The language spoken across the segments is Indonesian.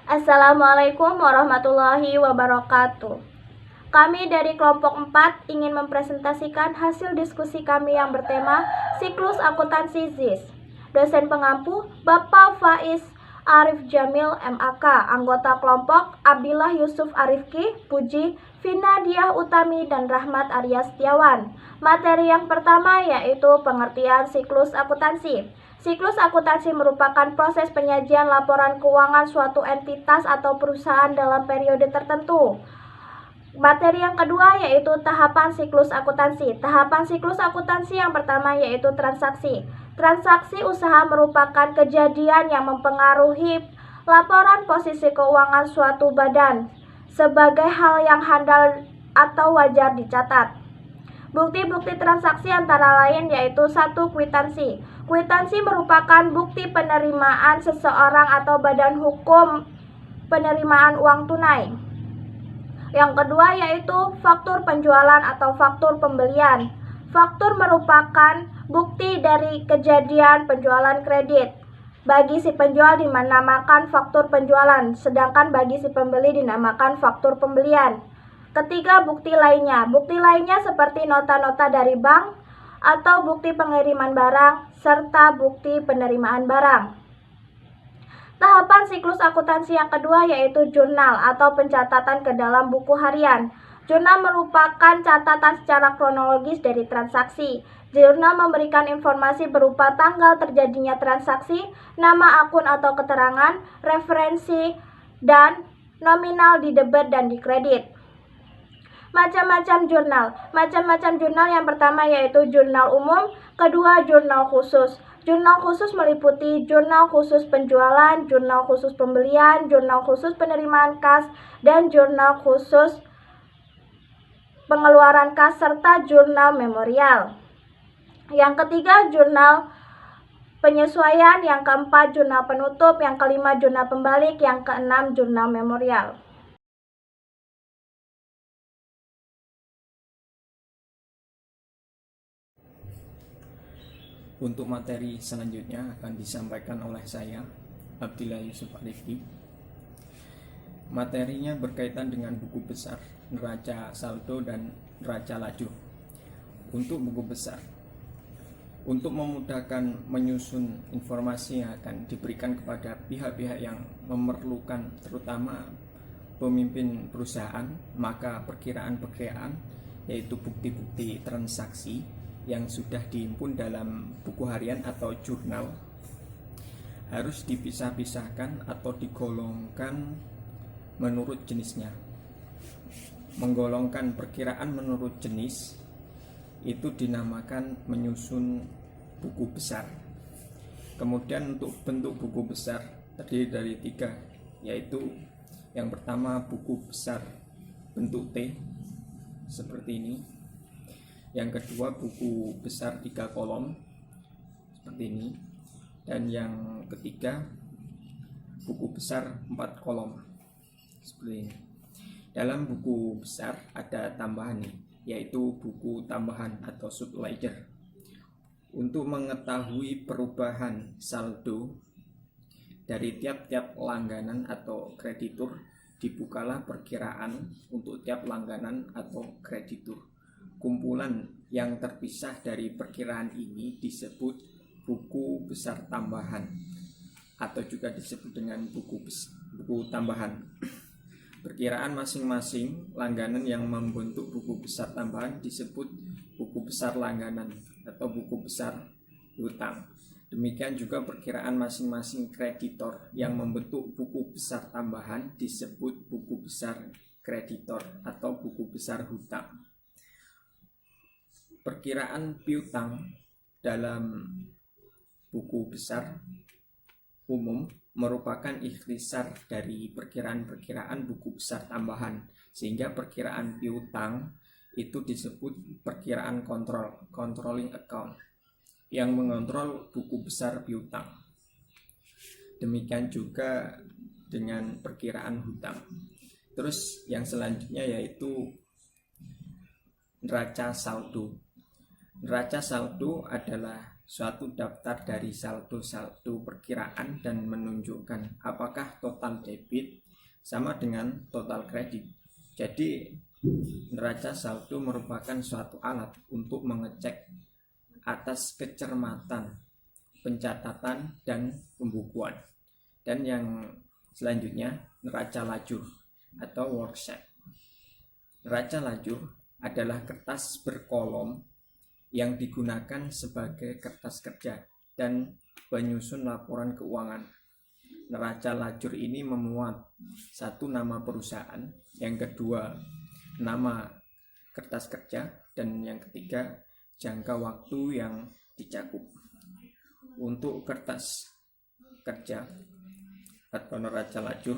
Assalamualaikum warahmatullahi wabarakatuh. Kami dari kelompok 4 ingin mempresentasikan hasil diskusi kami yang bertema Siklus Akuntansi ZIS. Dosen pengampu Bapak Faiz Arif Jamil MAK, anggota kelompok Abdillah Yusuf Arifki, Puji, Vina Diah Utami, dan Rahmat Arya Setiawan. Materi yang pertama yaitu pengertian siklus akuntansi. Siklus akuntansi merupakan proses penyajian laporan keuangan suatu entitas atau perusahaan dalam periode tertentu. Materi yang kedua yaitu tahapan siklus akuntansi. Tahapan siklus akuntansi yang pertama yaitu transaksi. Transaksi usaha merupakan kejadian yang mempengaruhi laporan posisi keuangan suatu badan sebagai hal yang handal atau wajar dicatat. Bukti-bukti transaksi antara lain yaitu 1. Kwitansi. Kwitansi merupakan bukti penerimaan seseorang atau badan hukum penerimaan uang tunai. Yang kedua yaitu faktur penjualan atau faktur pembelian. Faktur merupakan bukti dari kejadian penjualan kredit. Bagi si penjual dinamakan faktur penjualan, sedangkan bagi si pembeli dinamakan faktur pembelian. Ketiga, bukti lainnya. Bukti lainnya seperti nota-nota dari bank atau bukti pengiriman barang serta bukti penerimaan barang. Tahapan siklus akuntansi yang kedua yaitu jurnal atau pencatatan ke dalam buku harian. Jurnal merupakan catatan secara kronologis dari transaksi. Jurnal memberikan informasi berupa tanggal terjadinya transaksi, nama akun atau keterangan, referensi, dan nominal di debit dan di kredit. Macam-macam jurnal. Macam-macam jurnal yang pertama yaitu jurnal umum, kedua jurnal khusus. Jurnal khusus meliputi jurnal khusus penjualan, jurnal khusus pembelian, jurnal khusus penerimaan kas, dan jurnal khusus pengeluaran kas serta jurnal memorial. Yang ketiga jurnal penyesuaian, yang keempat jurnal penutup, yang kelima jurnal pembalik, yang keenam jurnal memorial. Untuk materi selanjutnya akan disampaikan oleh saya, Abdillah Yusuf Arifki. Materinya berkaitan dengan buku besar, neraca saldo dan neraca laju. Untuk buku besar, untuk memudahkan menyusun informasi yang akan diberikan kepada pihak-pihak yang memerlukan, terutama pemimpin perusahaan, maka perkiraan-perkiraan yaitu bukti-bukti transaksi yang sudah dihimpun dalam buku harian atau jurnal harus dipisah-pisahkan atau digolongkan menurut jenisnya. Menggolongkan perkiraan menurut jenis itu dinamakan menyusun buku besar. Kemudian untuk bentuk buku besar terdiri dari 3, yaitu yang pertama buku besar bentuk T seperti ini. Yang kedua buku besar 3 kolom seperti ini. Dan yang ketiga buku besar 4 kolom seperti ini. Dalam buku besar ada tambahan nih, yaitu buku tambahan atau subledger. Untuk mengetahui perubahan saldo dari tiap-tiap langganan atau kreditur, dibukalah perkiraan untuk tiap langganan atau kreditur. Kumpulan yang terpisah dari perkiraan ini disebut buku besar tambahan atau juga disebut dengan buku tambahan. Perkiraan masing-masing langganan yang membentuk buku besar tambahan disebut buku besar langganan atau buku besar hutang. Demikian juga perkiraan masing-masing kreditor yang membentuk buku besar tambahan disebut buku besar kreditor atau buku besar hutang. Perkiraan piutang dalam buku besar umum merupakan ikhtisar dari perkiraan-perkiraan buku besar tambahan, sehingga perkiraan piutang itu disebut perkiraan controlling account yang mengontrol buku besar piutang. Demikian juga dengan perkiraan hutang. Terus yang selanjutnya yaitu neraca saldo. Neraca saldo adalah suatu daftar dari saldo-saldo perkiraan dan menunjukkan apakah total debit sama dengan total kredit. Jadi neraca saldo merupakan suatu alat untuk mengecek atas kecermatan pencatatan dan pembukuan. Dan yang selanjutnya neraca lajur atau worksheet. Neraca lajur adalah kertas berkolom yang digunakan sebagai kertas kerja dan penyusun laporan keuangan. Neraca lajur ini memuat satu nama perusahaan, yang kedua nama kertas kerja, dan yang ketiga jangka waktu yang dicakup. Untuk kertas kerja atau neraca lajur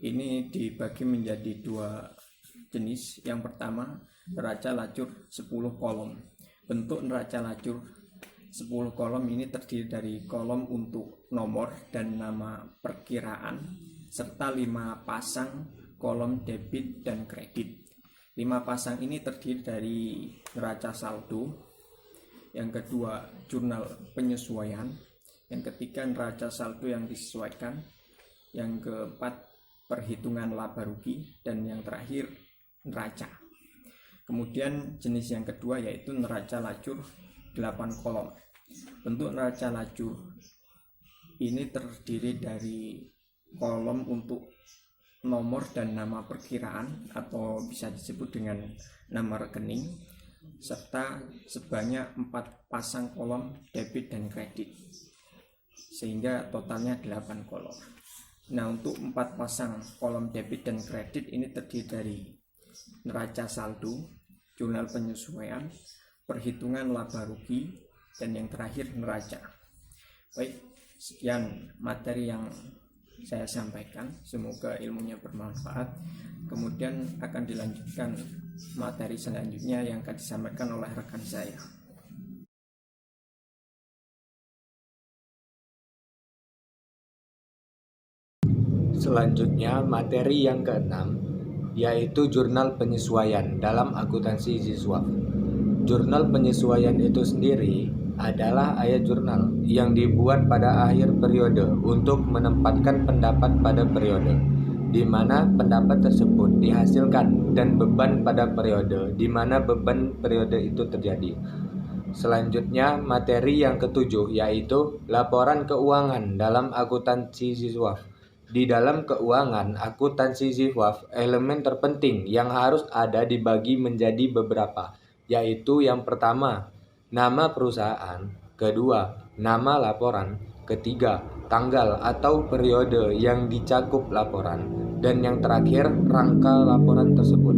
ini dibagi menjadi dua jenis. Yang pertama neraca lajur 10 kolom. Bentuk neraca lajur 10 kolom ini terdiri dari kolom untuk nomor dan nama perkiraan serta 5 pasang kolom debit dan kredit. 5 pasang ini terdiri dari neraca saldo, yang kedua jurnal penyesuaian, yang ketiga neraca saldo yang disesuaikan, yang keempat perhitungan laba rugi, dan yang terakhir neraca. Kemudian jenis yang kedua yaitu neraca lajur 8 kolom. Bentuk neraca lajur ini terdiri dari kolom untuk nomor dan nama perkiraan atau bisa disebut dengan nama rekening, serta sebanyak 4 pasang kolom debit dan kredit, sehingga totalnya 8 kolom. Nah, untuk 4 pasang kolom debit dan kredit ini terdiri dari neraca saldo, jurnal penyesuaian, perhitungan laba rugi, dan yang terakhir neraca. Baik, sekian materi yang saya sampaikan, semoga ilmunya bermanfaat. Kemudian akan dilanjutkan materi selanjutnya yang akan disampaikan oleh rekan saya. Selanjutnya materi yang keenam, yaitu jurnal penyesuaian dalam akuntansi Ziswaf. Jurnal penyesuaian itu sendiri adalah ayat jurnal yang dibuat pada akhir periode untuk menempatkan pendapat pada periode, di mana pendapat tersebut dihasilkan, dan beban pada periode, di mana beban periode itu terjadi. Selanjutnya materi yang ketujuh, yaitu laporan keuangan dalam akuntansi Ziswaf. Di dalam keuangan akuntansi Ziswaf, elemen terpenting yang harus ada dibagi menjadi beberapa, yaitu yang pertama, nama perusahaan, kedua, nama laporan, ketiga, tanggal atau periode yang dicakup laporan, dan yang terakhir, rangka laporan tersebut.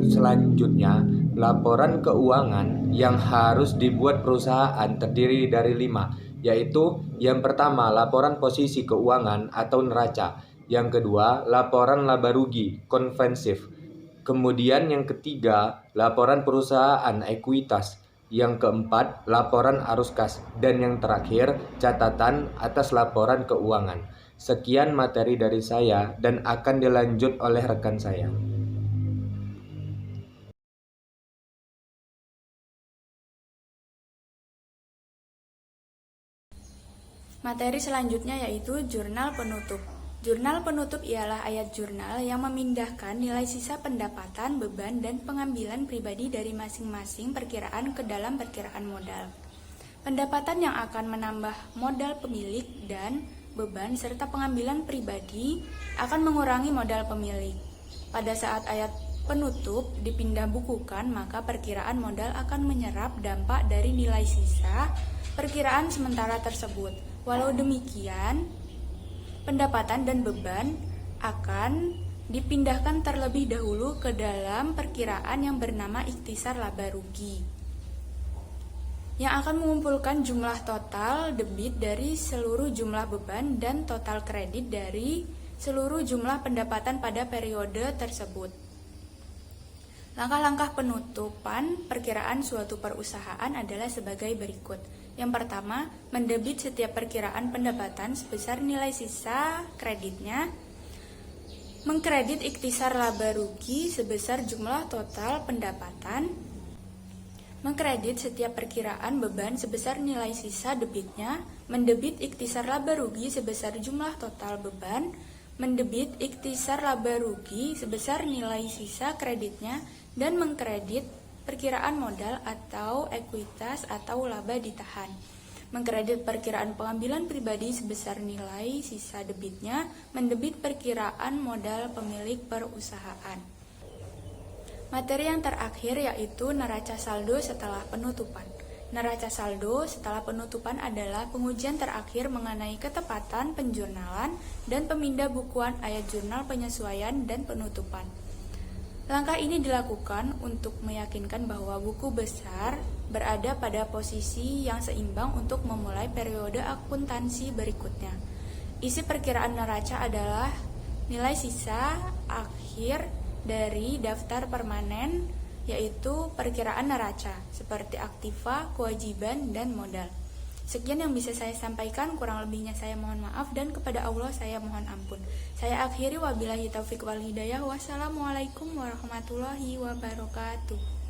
Selanjutnya, laporan keuangan yang harus dibuat perusahaan terdiri dari 5, yaitu yang pertama, laporan posisi keuangan atau neraca, yang kedua, laporan laba rugi konvensif, kemudian yang ketiga, laporan perusahaan ekuitas, yang keempat, laporan arus kas, dan yang terakhir, catatan atas laporan keuangan. Sekian materi dari saya dan akan dilanjut oleh rekan saya. Materi selanjutnya yaitu jurnal penutup. Jurnal penutup ialah ayat jurnal yang memindahkan nilai sisa pendapatan, beban, dan pengambilan pribadi dari masing-masing perkiraan ke dalam perkiraan modal. Pendapatan yang akan menambah modal pemilik dan beban serta pengambilan pribadi akan mengurangi modal pemilik. Pada saat ayat penutup dipindah bukukan, maka perkiraan modal akan menyerap dampak dari nilai sisa perkiraan sementara tersebut. Walau demikian, pendapatan dan beban akan dipindahkan terlebih dahulu ke dalam perkiraan yang bernama ikhtisar laba rugi, yang akan mengumpulkan jumlah total debit dari seluruh jumlah beban dan total kredit dari seluruh jumlah pendapatan pada periode tersebut. Langkah-langkah penutupan perkiraan suatu perusahaan adalah sebagai berikut. Yang pertama, mendebit setiap perkiraan pendapatan sebesar nilai sisa kreditnya, mengkredit ikhtisar laba rugi sebesar jumlah total pendapatan, Mengkredit setiap perkiraan beban sebesar nilai sisa debitnya, mendebit ikhtisar laba rugi sebesar jumlah total beban, mendebit ikhtisar laba rugi sebesar nilai sisa kreditnya, dan mengkredit perkiraan modal atau ekuitas atau laba ditahan. Mengkredit perkiraan pengambilan pribadi sebesar nilai sisa debitnya, mendebit perkiraan modal pemilik perusahaan. Materi yang terakhir yaitu neraca saldo setelah penutupan. Neraca saldo setelah penutupan adalah pengujian terakhir mengenai ketepatan penjurnalan dan pemindah bukuan ayat jurnal penyesuaian dan penutupan. Langkah ini dilakukan untuk meyakinkan bahwa buku besar berada pada posisi yang seimbang untuk memulai periode akuntansi berikutnya. Isi perkiraan neraca adalah nilai sisa akhir dari daftar permanen, yaitu perkiraan neraca seperti aktiva, kewajiban, dan modal. Sekian yang bisa saya sampaikan, kurang lebihnya saya mohon maaf dan kepada Allah saya mohon ampun. Saya akhiri, wabillahi taufik wal hidayah. Wassalamualaikum warahmatullahi wabarakatuh.